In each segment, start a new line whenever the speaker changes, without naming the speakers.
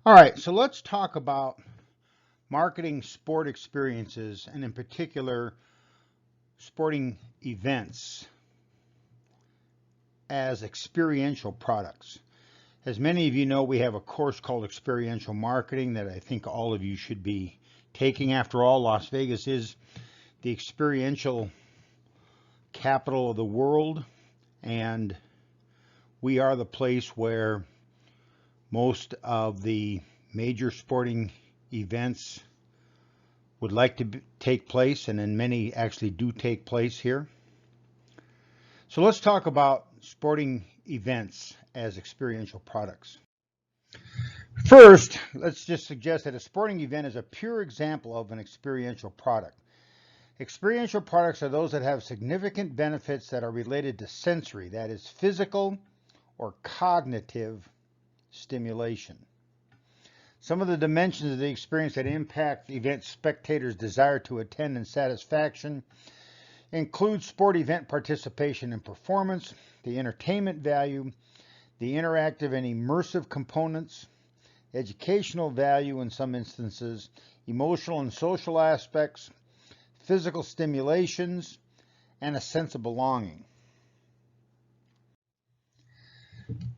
All right, so let's talk about marketing sport experiences and in particular sporting events as experiential products. As many of you know, we have a course called Experiential Marketing that I think all of you should be taking. After all, Las Vegas is the experiential capital of the world, and we are the place where most of the major sporting events would like to take place, and then many actually do take place here. So let's talk about sporting events as experiential products. First, let's just suggest that a sporting event is a pure example of an experiential product. Experiential products are those that have significant benefits that are related to sensory, that is physical or cognitive stimulation. Some of the dimensions of the experience that impact event spectators' desire to attend and satisfaction include sport event participation and performance, the entertainment value, the interactive and immersive components, educational value in some instances, emotional and social aspects, physical stimulations, and a sense of belonging.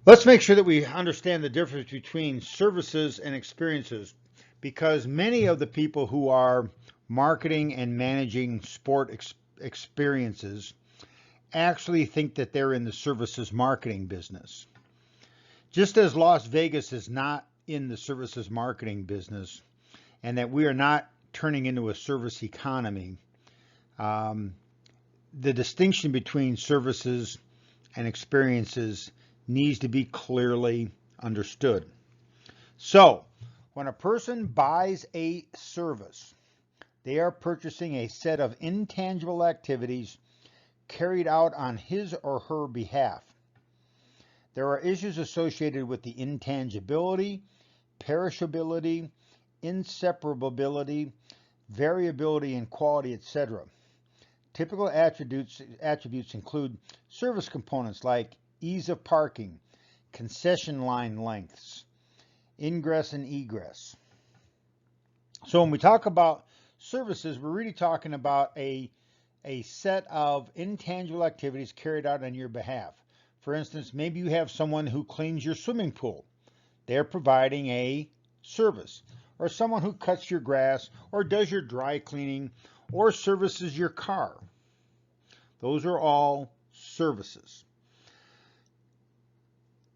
Let's make sure that we understand the difference between services and experiences, because many of the people who are marketing and managing sport experiences actually think that they're in the services marketing business. Just as Las Vegas is not in the services marketing business and that we are not turning into a service economy, the distinction between services and experiences needs to be clearly understood. So, when a person buys a service, they are purchasing a set of intangible activities carried out on his or her behalf. There are issues associated with the intangibility, perishability, inseparability, variability in quality, etc. Typical attributes include service components like ease of parking, concession line lengths, ingress and egress. So when we talk about services, we're really talking about a set of intangible activities carried out on your behalf. For instance, maybe you have someone who cleans your swimming pool. They're providing a service. Or someone who cuts your grass or does your dry cleaning or services your car. Those are all services.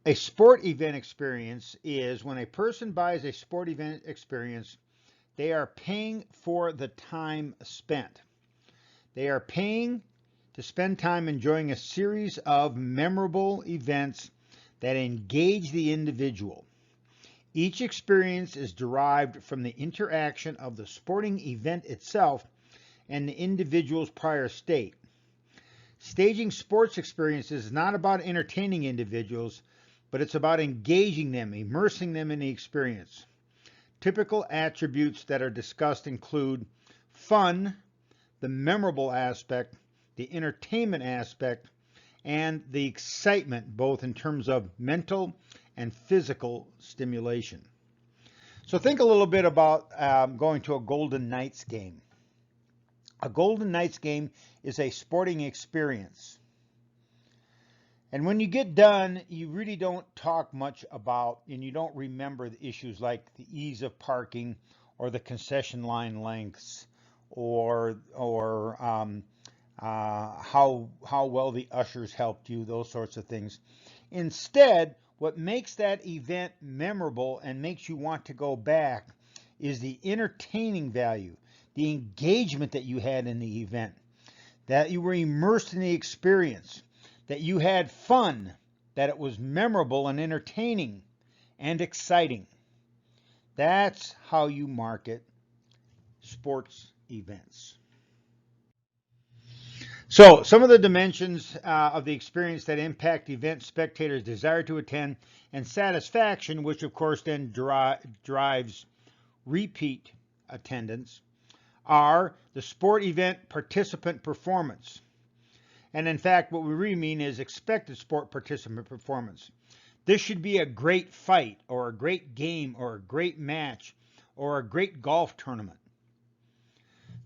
A sport event experience is when a person buys a sport event experience, they are paying for the time spent. They are paying to spend time enjoying a series of memorable events that engage the individual. Each experience is derived from the interaction of the sporting event itself and the individual's prior state. Staging sports experiences is not about entertaining individuals, but it's about engaging them, immersing them in the experience. Typical attributes that are discussed include fun, the memorable aspect, the entertainment aspect, and the excitement, both in terms of mental and physical stimulation. So think a little bit about going to a Golden Knights game. A Golden Knights game is a sporting experience. And when you get done, you really don't talk much about, and you don't remember the issues like the ease of parking or the concession line lengths or how well the ushers helped you, those sorts of things. Instead, what makes that event memorable and makes you want to go back is the entertaining value, the engagement that you had in the event, that you were immersed in the experience, that you had fun, that it was memorable and entertaining and exciting. That's how you market sports events. So, some of the dimensions of the experience that impact event spectators' desire to attend and satisfaction, which of course then drives repeat attendance, are the sport event participant performance. And in fact, what we really mean is expected sport participant performance. This should be a great fight or a great game or a great match or a great golf tournament.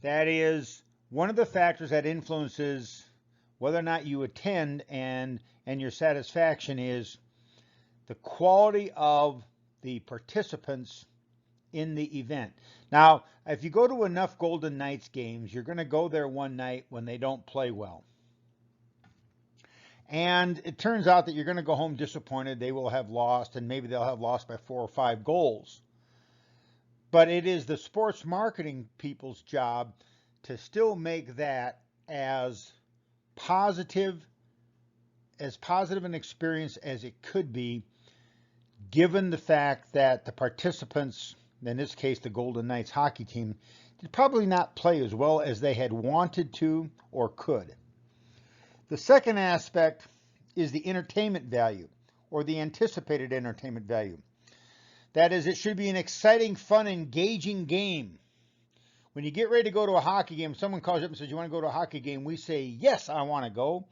That is one of the factors that influences whether or not you attend, and your satisfaction is the quality of the participants in the event. Now, if you go to enough Golden Knights games, you're going to go there one night when they don't play well. And it turns out that you're going to go home disappointed. They will have lost, and maybe they'll have lost by 4 or 5 goals. But it is the sports marketing people's job to still make that as positive an experience as it could be, given the fact that the participants, in this case the Golden Knights hockey team, did probably not play as well as they had wanted to or could. The second aspect is the entertainment value, or the anticipated entertainment value. That is, it should be an exciting, fun, engaging game. When you get ready to go to a hockey game, someone calls you up and says, "You want to go to a hockey game?" We say, "Yes, I want to go."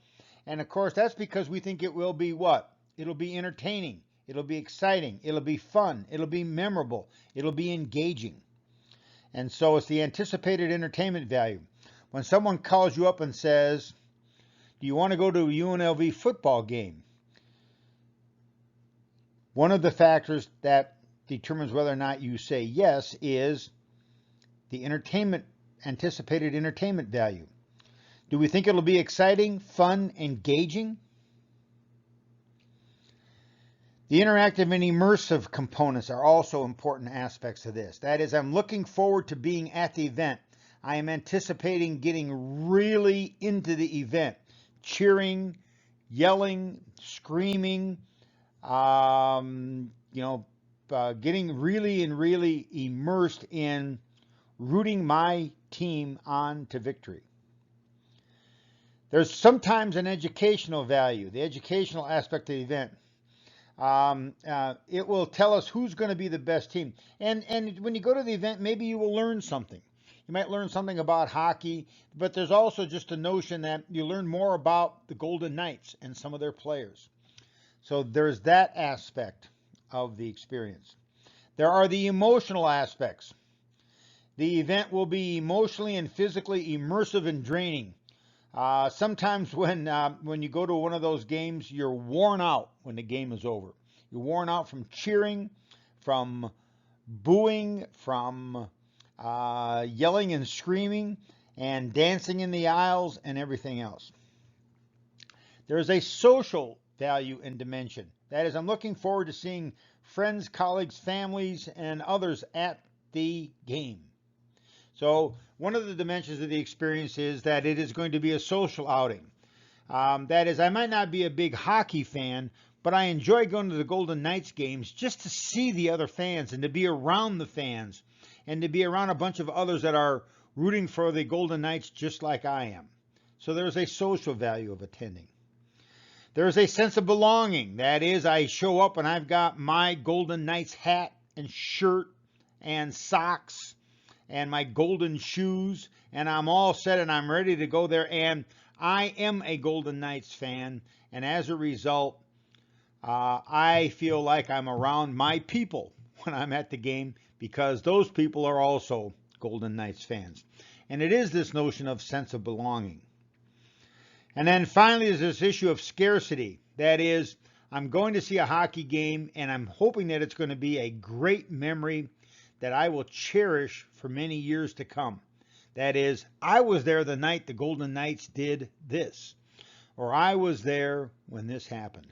And of course, that's because we think it will be what? It'll be entertaining. It'll be exciting. It'll be fun. It'll be memorable. It'll be engaging. And so it's the anticipated entertainment value. When someone calls you up and says, "Do you want to go to a UNLV football game?" One of the factors that determines whether or not you say yes is the anticipated entertainment value. Do we think it'll be exciting, fun, engaging? The interactive and immersive components are also important aspects of this. That is, I'm looking forward to being at the event. I am anticipating getting really into the event, cheering, yelling, screaming, getting really immersed in rooting my team on to victory. There's sometimes an educational value, the educational aspect of the event. It will tell us who's going to be the best team. And when you go to the event, maybe you will learn something. You might learn something about hockey, but there's also just a notion that you learn more about the Golden Knights and some of their players. So there's that aspect of the experience. There are the emotional aspects. The event will be emotionally and physically immersive and draining. Sometimes when you go to one of those games, you're worn out when the game is over. You're worn out from cheering, from booing, from yelling and screaming, and dancing in the aisles and everything else. There is a social value and dimension. That is, I'm looking forward to seeing friends, colleagues, families, and others at the game. So one of the dimensions of the experience is that it is going to be a social outing. That is, I might not be a big hockey fan, but I enjoy going to the Golden Knights games just to see the other fans and to be around the fans and to be around a bunch of others that are rooting for the Golden Knights just like I am. So there's a social value of attending. There's a sense of belonging. That is, I show up and I've got my Golden Knights hat and shirt and socks and my golden shoes, and I'm all set and I'm ready to go there, and I am a Golden Knights fan, and as a result, I feel like I'm around my people when I'm at the game, because those people are also Golden Knights fans. And it is this notion of sense of belonging. And then finally, there's this issue of scarcity. That is, I'm going to see a hockey game, and I'm hoping that it's going to be a great memory that I will cherish for many years to come. That is, I was there the night the Golden Knights did this, or I was there when this happened.